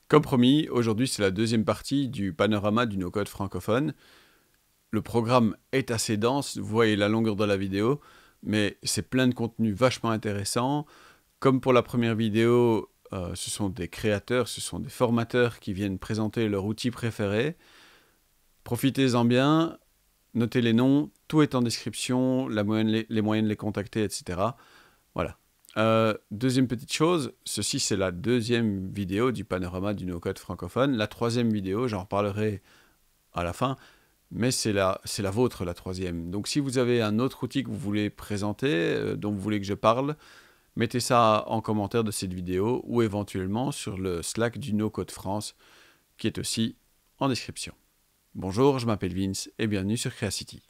Comme promis, aujourd'hui c'est la deuxième partie du panorama du no-code francophone. Le programme est assez dense, vous voyez la longueur de la vidéo, mais c'est plein de contenu vachement intéressant. Comme pour la première vidéo, ce sont des créateurs, ce sont des formateurs qui viennent présenter leur outil préféré. Profitez-en bien, notez les noms, tout est en description, les moyens de les contacter, etc. Voilà. Deuxième petite chose, ceci c'est la deuxième vidéo du panorama du no-code francophone. La troisième vidéo, j'en reparlerai à la fin, mais c'est la vôtre, la troisième. Donc si vous avez un autre outil que vous voulez présenter, dont vous voulez que je parle, mettez ça en commentaire de cette vidéo ou éventuellement sur le Slack du No-Code France, qui est aussi en description. Bonjour, je m'appelle Vince et bienvenue sur Creacity.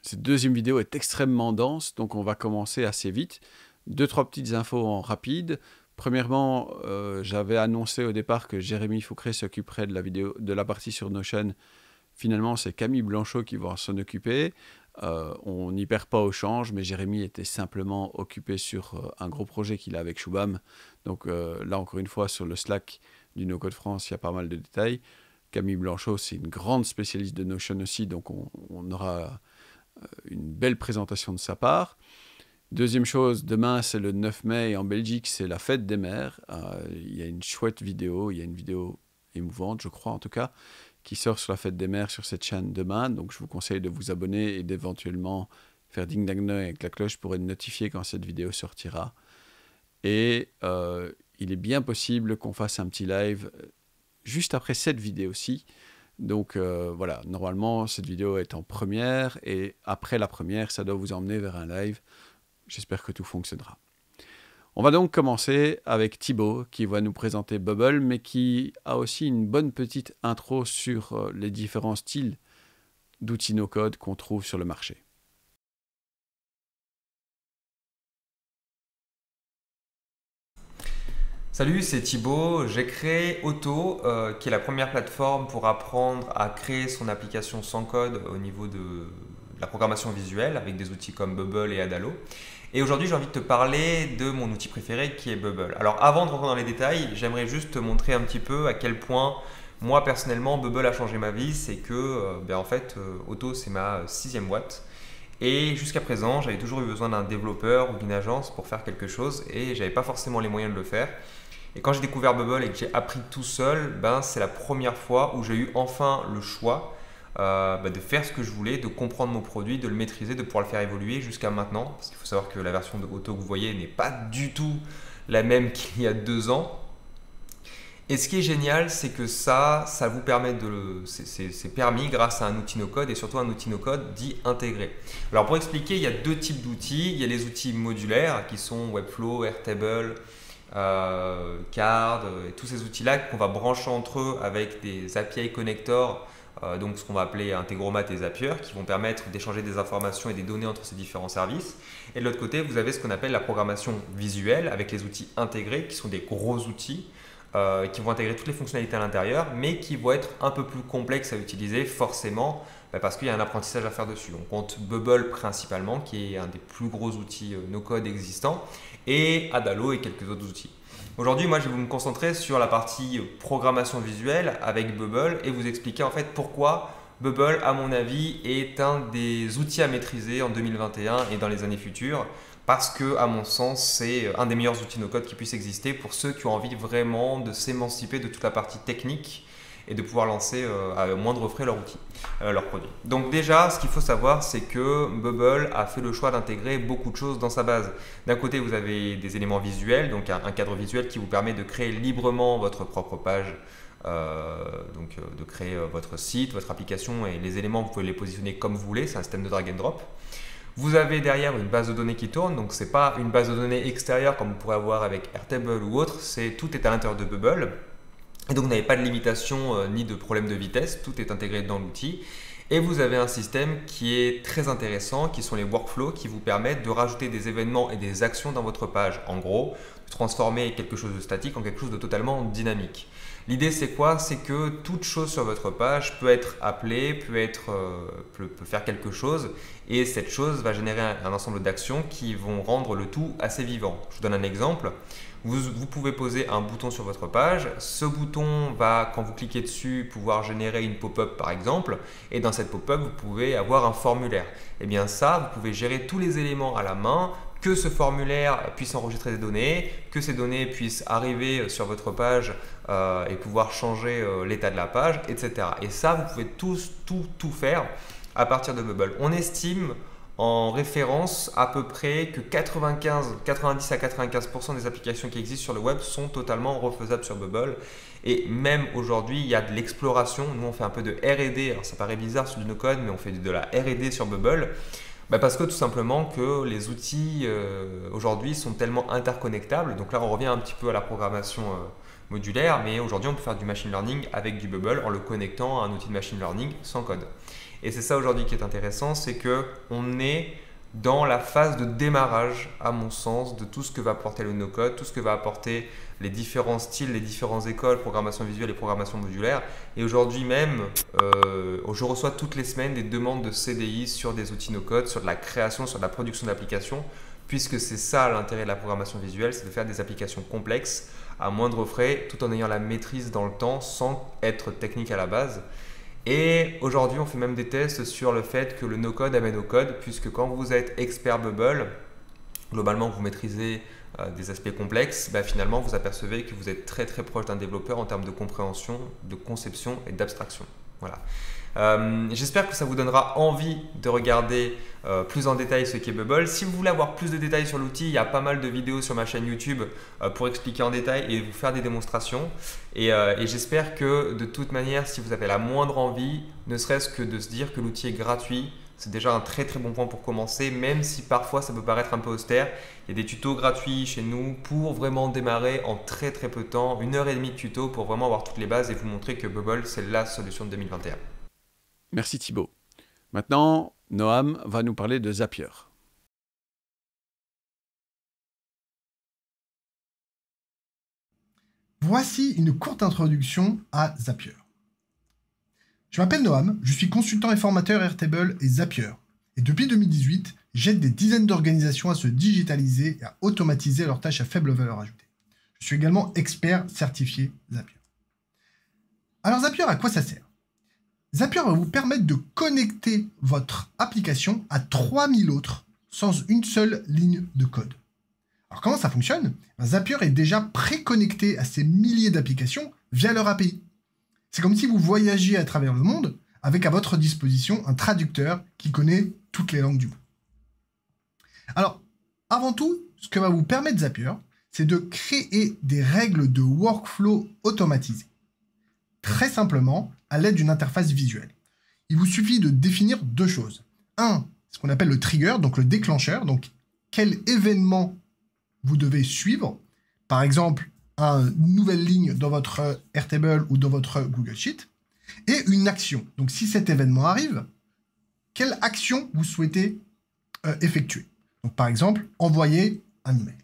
Cette deuxième vidéo est extrêmement dense, donc on va commencer assez vite. Deux, trois petites infos en rapide. Premièrement, j'avais annoncé au départ que Jérémy Foucret s'occuperait de la partie sur Notion. Finalement, c'est Camille Blanchot qui va s'en occuper. On n'y perd pas au change, mais Jérémy était simplement occupé sur un gros projet qu'il a avec Shubham. Donc là, encore une fois, sur le Slack du No-Code France, il y a pas mal de détails. Camille Blanchot, c'est une grande spécialiste de Notion aussi, donc on aura une belle présentation de sa part. Deuxième chose, demain c'est le 9 mai et en Belgique c'est la fête des mères. Il y a une chouette vidéo, il y a une vidéo émouvante je crois en tout cas, qui sort sur la fête des mères sur cette chaîne demain. Donc je vous conseille de vous abonner et d'éventuellement faire ding dang dong avec la cloche pour être notifié quand cette vidéo sortira. Et il est bien possible qu'on fasse un petit live juste après cette vidéo-ci. Donc voilà, normalement cette vidéo est en première et après la première, ça doit vous emmener vers un live. J'espère que tout fonctionnera. On va donc commencer avec Thibaut qui va nous présenter Bubble, mais qui a aussi une bonne petite intro sur les différents styles d'outils no-code qu'on trouve sur le marché. Salut, c'est Thibaut. J'ai créé Auto, qui est la première plateforme pour apprendre à créer son application sans code au niveau de la programmation visuelle avec des outils comme Bubble et Adalo. Et aujourd'hui, j'ai envie de te parler de mon outil préféré qui est Bubble. Alors avant de rentrer dans les détails, j'aimerais juste te montrer un petit peu à quel point moi personnellement Bubble a changé ma vie. C'est que en fait, Auto c'est ma 6e boîte. Et jusqu'à présent, j'avais toujours eu besoin d'un développeur ou d'une agence pour faire quelque chose et j'avais pas forcément les moyens de le faire. Et quand j'ai découvert Bubble et que j'ai appris tout seul, c'est la première fois où j'ai eu enfin le choix de faire ce que je voulais, de comprendre mon produit, de le maîtriser, de pouvoir le faire évoluer jusqu'à maintenant. Parce qu'il faut savoir que la version de Auto que vous voyez n'est pas du tout la même qu'il y a 2 ans. Et ce qui est génial, c'est que ça vous permet c'est permis grâce à un outil no-code et surtout un outil no-code dit intégré. Alors pour expliquer, il y a 2 types d'outils. Il y a les outils modulaires qui sont Webflow, Airtable, Card et tous ces outils-là qu'on va brancher entre eux avec des API connectors, donc ce qu'on va appeler Integromat et Zapier, qui vont permettre d'échanger des informations et des données entre ces différents services. Et de l'autre côté, vous avez ce qu'on appelle la programmation visuelle avec les outils intégrés, qui sont des gros outils qui vont intégrer toutes les fonctionnalités à l'intérieur, mais qui vont être un peu plus complexes à utiliser forcément parce qu'il y a un apprentissage à faire dessus. On compte Bubble principalement, qui est un des plus gros outils no-code existants, et Adalo et quelques autres outils. Aujourd'hui, moi, je vais me concentrer sur la partie programmation visuelle avec Bubble et vous expliquer en fait pourquoi Bubble, à mon avis, est un des outils à maîtriser en 2021 et dans les années futures. Parce que, à mon sens, c'est un des meilleurs outils no-code qui puisse exister pour ceux qui ont envie vraiment de s'émanciper de toute la partie technique et de pouvoir lancer à moindre frais leur outil, leur produit. Donc déjà, ce qu'il faut savoir, c'est que Bubble a fait le choix d'intégrer beaucoup de choses dans sa base. D'un côté, vous avez des éléments visuels, donc un cadre visuel qui vous permet de créer librement votre propre page, de créer votre site, votre application et les éléments, vous pouvez les positionner comme vous voulez, c'est un système de drag and drop. Vous avez derrière une base de données qui tourne, donc ce n'est pas une base de données extérieure comme vous pourrez avoir avec Airtable ou autre, tout est à l'intérieur de Bubble. Et donc vous n'avez pas de limitation ni de problème de vitesse, tout est intégré dans l'outil. Et vous avez un système qui est très intéressant, qui sont les workflows qui vous permettent de rajouter des événements et des actions dans votre page. En gros, de transformer quelque chose de statique en quelque chose de totalement dynamique. L'idée, c'est quoi? C'est que toute chose sur votre page peut être appelée, peut faire quelque chose, et cette chose va générer un ensemble d'actions qui vont rendre le tout assez vivant. Je vous donne un exemple. Vous pouvez poser un bouton sur votre page. Ce bouton va, quand vous cliquez dessus, pouvoir générer une pop-up par exemple. Et dans cette pop-up, vous pouvez avoir un formulaire. Et bien ça, vous pouvez gérer tous les éléments à la main, que ce formulaire puisse enregistrer des données, que ces données puissent arriver sur votre page et pouvoir changer l'état de la page, etc. Et ça, vous pouvez tout faire à partir de Bubble. On estime en référence à peu près que 90 à 95% des applications qui existent sur le web sont totalement refaisables sur Bubble. Et même aujourd'hui, il y a de l'exploration. Nous, on fait un peu de R&D. Alors, ça paraît bizarre sur du no-code, mais on fait de la R&D sur Bubble. Parce que tout simplement que les outils aujourd'hui sont tellement interconnectables. Donc là, on revient un petit peu à la programmation modulaire, mais aujourd'hui, on peut faire du machine learning avec du Bubble en le connectant à un outil de machine learning sans code. Et c'est ça aujourd'hui qui est intéressant, c'est qu'on est dans la phase de démarrage, à mon sens, de tout ce que va apporter le no-code, tout ce que va apporter les différents styles, les différentes écoles, programmation visuelle et programmation modulaire. Et aujourd'hui même, je reçois toutes les semaines des demandes de CDI sur des outils no-code, sur de la création, sur de la production d'applications, puisque c'est ça l'intérêt de la programmation visuelle, c'est de faire des applications complexes à moindre frais, tout en ayant la maîtrise dans le temps, sans être technique à la base. Et aujourd'hui, on fait même des tests sur le fait que le no-code amène au code, puisque quand vous êtes expert Bubble, globalement, vous maîtrisez des aspects complexes, finalement, vous apercevez que vous êtes très très proche d'un développeur en termes de compréhension, de conception et d'abstraction. Voilà. J'espère que ça vous donnera envie de regarder plus en détail ce qu'est Bubble. Si vous voulez avoir plus de détails sur l'outil, il y a pas mal de vidéos sur ma chaîne YouTube pour expliquer en détail et vous faire des démonstrations. Et j'espère que de toute manière, si vous avez la moindre envie, ne serait-ce que de se dire que l'outil est gratuit, c'est déjà un très très bon point pour commencer, même si parfois ça peut paraître un peu austère. Il y a des tutos gratuits chez nous pour vraiment démarrer en très très peu de temps, 1h30 de tuto pour vraiment avoir toutes les bases et vous montrer que Bubble c'est la solution de 2021. Merci Thibaut. Maintenant, Noam va nous parler de Zapier. Voici une courte introduction à Zapier. Je m'appelle Noam, je suis consultant et formateur Airtable et Zapier. Et depuis 2018, j'aide des dizaines d'organisations à se digitaliser et à automatiser leurs tâches à faible valeur ajoutée. Je suis également expert certifié Zapier. Alors Zapier, à quoi ça sert? Zapier va vous permettre de connecter votre application à 3000 autres sans une seule ligne de code. Alors comment ça fonctionne? Zapier est déjà préconnecté à ces milliers d'applications via leur API. C'est comme si vous voyagiez à travers le monde avec à votre disposition un traducteur qui connaît toutes les langues du monde. Alors, avant tout, ce que va vous permettre Zapier, c'est de créer des règles de workflow automatisées. Très simplement, à l'aide d'une interface visuelle. Il vous suffit de définir deux choses. Un, ce qu'on appelle le trigger, donc le déclencheur, donc quel événement vous devez suivre. Par exemple, une nouvelle ligne dans votre Airtable ou dans votre Google Sheet. Et une action. Donc si cet événement arrive, quelle action vous souhaitez effectuer. Donc par exemple, envoyer un email.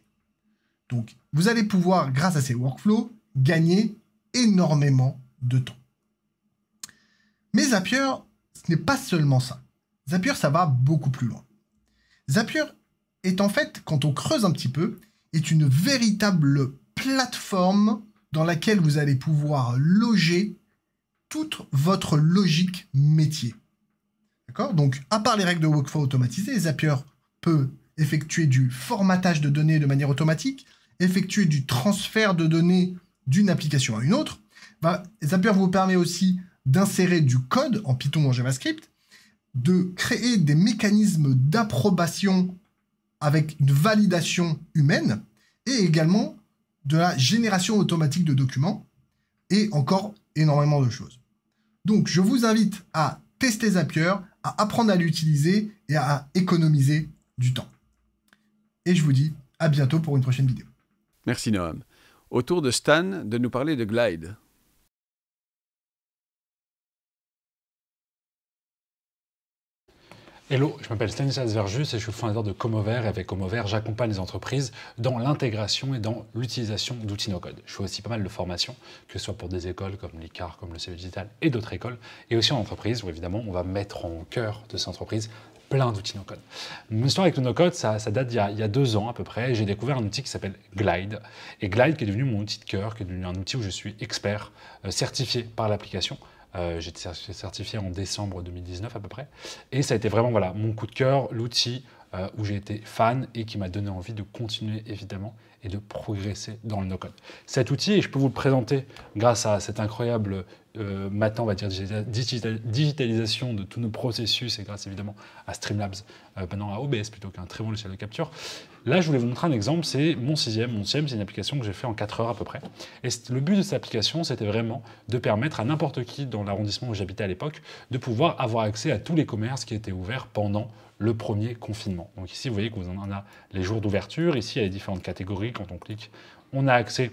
Donc vous allez pouvoir, grâce à ces workflows, gagner énormément de temps. Mais Zapier, ce n'est pas seulement ça. Zapier, ça va beaucoup plus loin. Zapier est en fait, quand on creuse un petit peu, est une véritable plateforme dans laquelle vous allez pouvoir loger toute votre logique métier. D'accord? Donc, à part les règles de workflow automatisées, Zapier peut effectuer du formatage de données de manière automatique, effectuer du transfert de données d'une application à une autre. Zapier vous permet aussi d'insérer du code en Python ou en JavaScript, de créer des mécanismes d'approbation avec une validation humaine, et également de la génération automatique de documents, et encore énormément de choses. Donc, je vous invite à tester Zapier, à apprendre à l'utiliser et à économiser du temps. Et je vous dis à bientôt pour une prochaine vidéo. Merci Noam. Au tour de Stan de nous parler de Glide. Hello, je m'appelle Stanislas Verjus et je suis le fondateur de Comover. Et avec Comover, j'accompagne les entreprises dans l'intégration et dans l'utilisation d'outils no-code. Je fais aussi pas mal de formations, que ce soit pour des écoles comme l'ICAR, comme le CV Digital et d'autres écoles, et aussi en entreprise où évidemment on va mettre en cœur de ces entreprises plein d'outils no-code. Mon histoire avec le no-code, ça date d'il y a 2 ans à peu près. J'ai découvert un outil qui s'appelle Glide. Et Glide qui est devenu mon outil de cœur, qui est devenu un outil où je suis expert, certifié par l'application. J'ai été certifié en décembre 2019 à peu près. Et ça a été vraiment voilà, mon coup de cœur, l'outil où j'ai été fan et qui m'a donné envie de continuer évidemment et de progresser dans le no-code. Cet outil, et je peux vous le présenter grâce à cette incroyable maintenant, on va dire, digitalisation de tous nos processus et grâce évidemment à Streamlabs, maintenant à OBS plutôt qu'un très bon logiciel de capture. Là, je voulais vous montrer un exemple, c'est mon sixième. Mon sixième, c'est une application que j'ai fait en 4 heures à peu près. Et le but de cette application, c'était vraiment de permettre à n'importe qui dans l'arrondissement où j'habitais à l'époque de pouvoir avoir accès à tous les commerces qui étaient ouverts pendant le premier confinement. Donc ici, vous voyez qu'on en a les jours d'ouverture. Ici, il y a les différentes catégories. Quand on clique, on a accès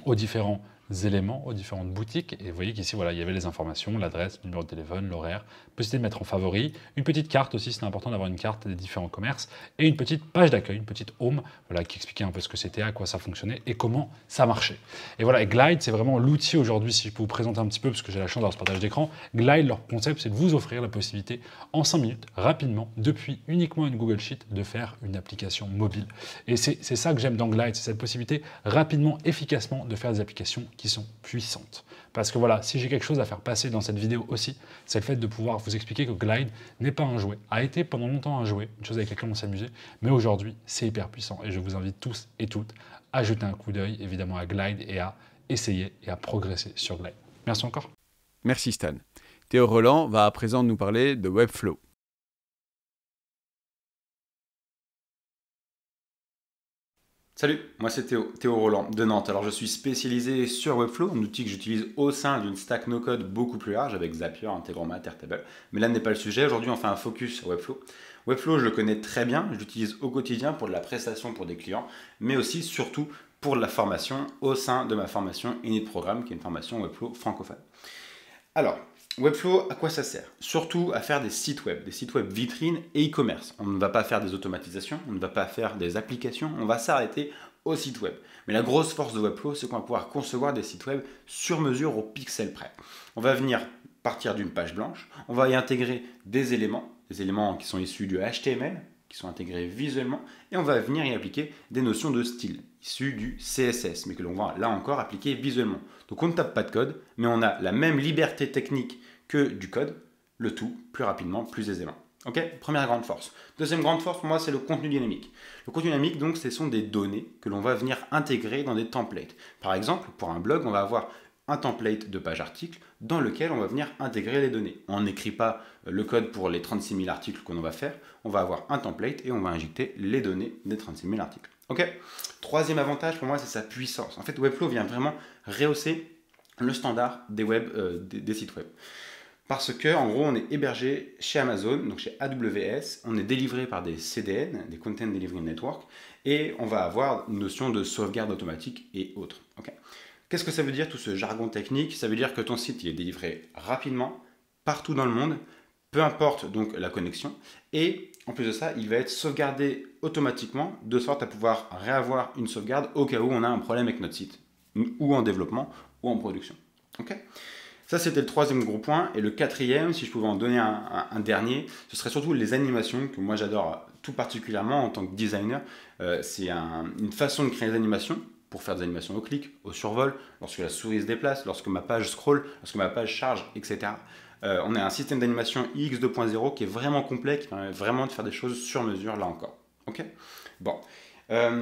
aux différents éléments, aux différentes boutiques. Et vous voyez qu'ici, voilà, il y avait les informations, l'adresse, le numéro de téléphone, l'horaire, possibilité de mettre en favori, une petite carte aussi, c'est important d'avoir une carte des différents commerces, et une petite page d'accueil, une petite home, voilà, qui expliquait un peu ce que c'était, à quoi ça fonctionnait et comment ça marchait. Et voilà, et Glide, c'est vraiment l'outil aujourd'hui, si je peux vous présenter un petit peu, parce que j'ai la chance d'avoir ce partage d'écran. Glide, leur concept, c'est de vous offrir la possibilité, en 5 minutes, rapidement, depuis uniquement une Google Sheet, de faire une application mobile. Et c'est ça que j'aime dans Glide, c'est cette possibilité, rapidement, efficacement, de faire des applications qui sont puissantes. Parce que voilà, si j'ai quelque chose à faire passer dans cette vidéo aussi, c'est le fait de pouvoir vous expliquer que Glide n'est pas un jouet, a été pendant longtemps un jouet, une chose avec laquelle on s'amusait, mais aujourd'hui, c'est hyper puissant. Et je vous invite tous et toutes à jeter un coup d'œil, évidemment, à Glide et à essayer et à progresser sur Glide. Merci encore. Merci Stan. Théo Roland va à présent nous parler de Webflow. Salut, moi c'est Théo Roland de Nantes. Alors je suis spécialisé sur Webflow, un outil que j'utilise au sein d'une stack no-code beaucoup plus large avec Zapier, Integromat, Airtable. Mais là n'est pas le sujet, aujourd'hui on fait un focus sur Webflow. Webflow je le connais très bien, je l'utilise au quotidien pour de la prestation pour des clients, mais aussi surtout pour de la formation au sein de ma formation Init Programme, qui est une formation Webflow francophone. Alors, Webflow, à quoi ça sert? Surtout à faire des sites web vitrines et e-commerce. On ne va pas faire des automatisations, on ne va pas faire des applications, on va s'arrêter au site web. Mais la grosse force de Webflow, c'est qu'on va pouvoir concevoir des sites web sur mesure au pixel près. On va venir partir d'une page blanche, on va y intégrer des éléments qui sont issus du HTML, qui sont intégrés visuellement, et on va venir y appliquer des notions de style, issues du CSS, mais que l'on va là encore appliquer visuellement. Donc on ne tape pas de code, mais on a la même liberté technique que du code, le tout plus rapidement, plus aisément. Ok, première grande force. Deuxième grande force pour moi, c'est le contenu dynamique. Le contenu dynamique, donc, ce sont des données que l'on va venir intégrer dans des templates. Par exemple, pour un blog, on va avoir un template de page article dans lequel on va venir intégrer les données. On n'écrit pas le code pour les 36 000 articles qu'on va faire, on va avoir un template et on va injecter les données des 36 000 articles. Ok. Troisième avantage pour moi, c'est sa puissance. En fait, Webflow vient vraiment rehausser le standard des sites web. Parce que, en gros, on est hébergé chez Amazon, donc chez AWS, on est délivré par des CDN, des Content Delivery Network, et on va avoir une notion de sauvegarde automatique et autres. Okay. Qu'est-ce que ça veut dire tout ce jargon technique? Ça veut dire que ton site il est délivré rapidement, partout dans le monde, peu importe donc la connexion, et en plus de ça, il va être sauvegardé automatiquement, de sorte à pouvoir réavoir une sauvegarde au cas où on a un problème avec notre site, ou en développement, ou en production. Okay. Ça, c'était le troisième gros point. Et le quatrième, si je pouvais en donner un dernier, ce serait surtout les animations que moi j'adore tout particulièrement en tant que designer. C'est une façon de créer des animations pour faire des animations au clic, au survol, lorsque la souris se déplace, lorsque ma page scroll, lorsque ma page charge, etc. On a un système d'animation IX 2.0 qui est vraiment complet, qui permet vraiment de faire des choses sur mesure là encore. Ok. Bon.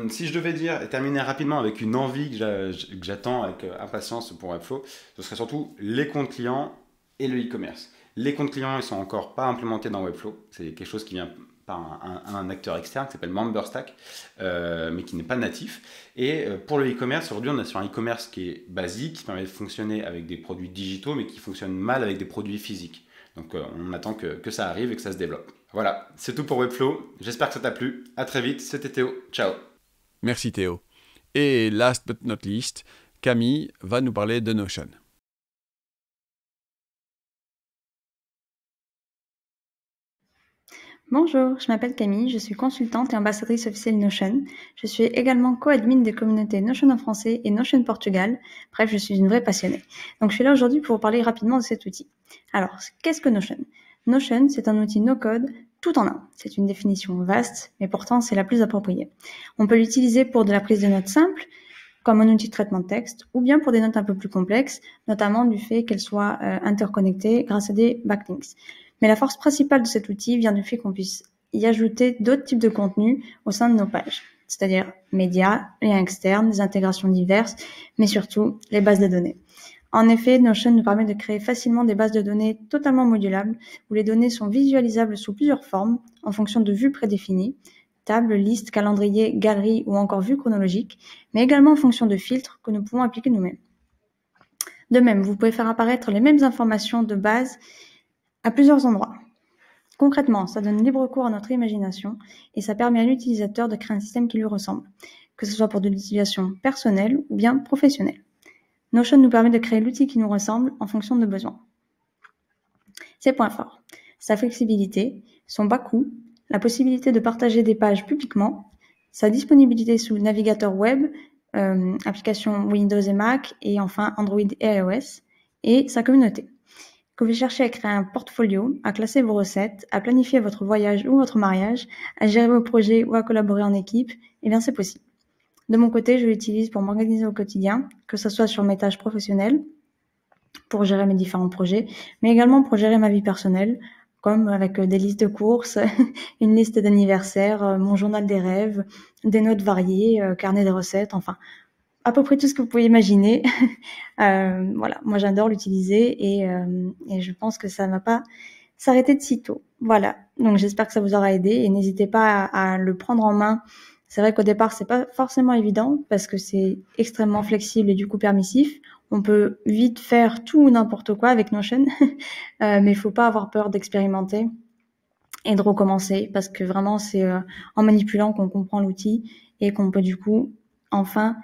Si je devais dire et terminer rapidement avec une envie que j'attends avec impatience pour Webflow, ce serait surtout les comptes clients et le e-commerce. Les comptes clients, ils sont encore pas implémentés dans Webflow. C'est quelque chose qui vient par un acteur externe qui s'appelle MemberStack, mais qui n'est pas natif. Et pour le e-commerce, aujourd'hui, on est sur un e-commerce qui est basique, qui permet de fonctionner avec des produits digitaux, mais qui fonctionne mal avec des produits physiques. Donc on attend que ça arrive et que ça se développe. Voilà, c'est tout pour Webflow. J'espère que ça t'a plu. À très vite, c'était Théo. Ciao. Merci Théo. Et last but not least, Camille va nous parler de Notion. Bonjour, je m'appelle Camille, je suis consultante et ambassadrice officielle Notion. Je suis également co-admin des communautés Notion en français et Notion Portugal. Bref, je suis une vraie passionnée. Donc je suis là aujourd'hui pour vous parler rapidement de cet outil. Alors, qu'est-ce que Notion? Notion, c'est un outil no-code tout en un. C'est une définition vaste, mais pourtant c'est la plus appropriée. On peut l'utiliser pour de la prise de notes simple, comme un outil de traitement de texte, ou bien pour des notes un peu plus complexes, notamment du fait qu'elles soient interconnectées grâce à des backlinks. Mais la force principale de cet outil vient du fait qu'on puisse y ajouter d'autres types de contenus au sein de nos pages, c'est-à-dire médias, liens externes, des intégrations diverses, mais surtout les bases de données. En effet, Notion nous permet de créer facilement des bases de données totalement modulables, où les données sont visualisables sous plusieurs formes, en fonction de vues prédéfinies, table, liste, calendrier, galerie ou encore vue chronologique, mais également en fonction de filtres que nous pouvons appliquer nous-mêmes. De même, vous pouvez faire apparaître les mêmes informations de base à plusieurs endroits. Concrètement, ça donne libre cours à notre imagination et ça permet à l'utilisateur de créer un système qui lui ressemble, que ce soit pour de l'utilisation personnelle ou bien professionnelle. Notion nous permet de créer l'outil qui nous ressemble en fonction de nos besoins. Ses points forts, sa flexibilité, son bas coût, la possibilité de partager des pages publiquement, sa disponibilité sous le navigateur web, applications Windows et Mac, et enfin Android et iOS, et sa communauté. Que vous cherchez à créer un portfolio, à classer vos recettes, à planifier votre voyage ou votre mariage, à gérer vos projets ou à collaborer en équipe, eh bien c'est possible. De mon côté, je l'utilise pour m'organiser au quotidien, que ce soit sur mes tâches professionnelles, pour gérer mes différents projets, mais également pour gérer ma vie personnelle, comme avec des listes de courses, une liste d'anniversaires, mon journal des rêves, des notes variées, carnet de recettes, enfin à peu près tout ce que vous pouvez imaginer. Voilà, moi j'adore l'utiliser et je pense que ça ne va pas s'arrêter de sitôt. Voilà, donc j'espère que ça vous aura aidé et n'hésitez pas à le prendre en main. C'est vrai qu'au départ, c'est pas forcément évident parce que c'est extrêmement flexible et du coup permissif. On peut vite faire tout ou n'importe quoi avec Notion, mais il faut pas avoir peur d'expérimenter et de recommencer parce que vraiment c'est en manipulant qu'on comprend l'outil et qu'on peut du coup enfin,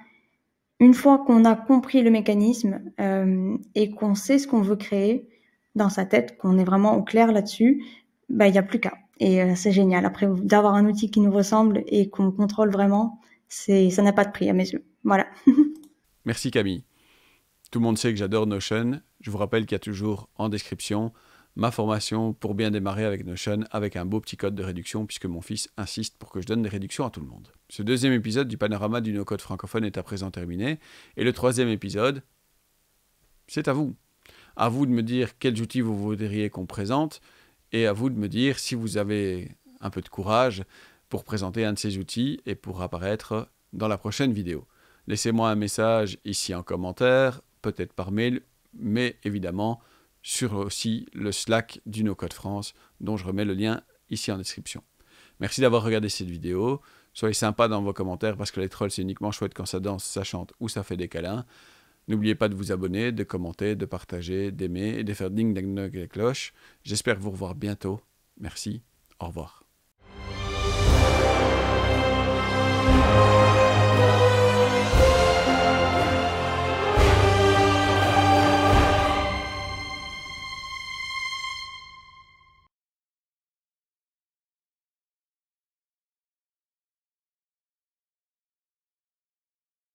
une fois qu'on a compris le mécanisme et qu'on sait ce qu'on veut créer dans sa tête, qu'on est vraiment au clair là-dessus, bah il y a plus qu'à. Et c'est génial. Après, d'avoir un outil qui nous ressemble et qu'on contrôle vraiment, ça n'a pas de prix à mes yeux. Voilà. Merci Camille. Tout le monde sait que j'adore Notion. Je vous rappelle qu'il y a toujours en description ma formation pour bien démarrer avec Notion avec un beau petit code de réduction puisque mon fils insiste pour que je donne des réductions à tout le monde. Ce deuxième épisode du panorama du no-code francophone est à présent terminé et le troisième épisode, c'est à vous. À vous de me dire quels outils vous voudriez qu'on présente et à vous de me dire si vous avez un peu de courage pour présenter un de ces outils et pour apparaître dans la prochaine vidéo. Laissez-moi un message ici en commentaire, peut-être par mail, mais évidemment sur aussi le Slack du No-Code France, dont je remets le lien ici en description. Merci d'avoir regardé cette vidéo. Soyez sympa dans vos commentaires parce que les trolls, c'est uniquement chouette quand ça danse, ça chante ou ça fait des câlins. N'oubliez pas de vous abonner, de commenter, de partager, d'aimer et de faire ding ding dong la cloche. J'espère vous revoir bientôt. Merci. Au revoir.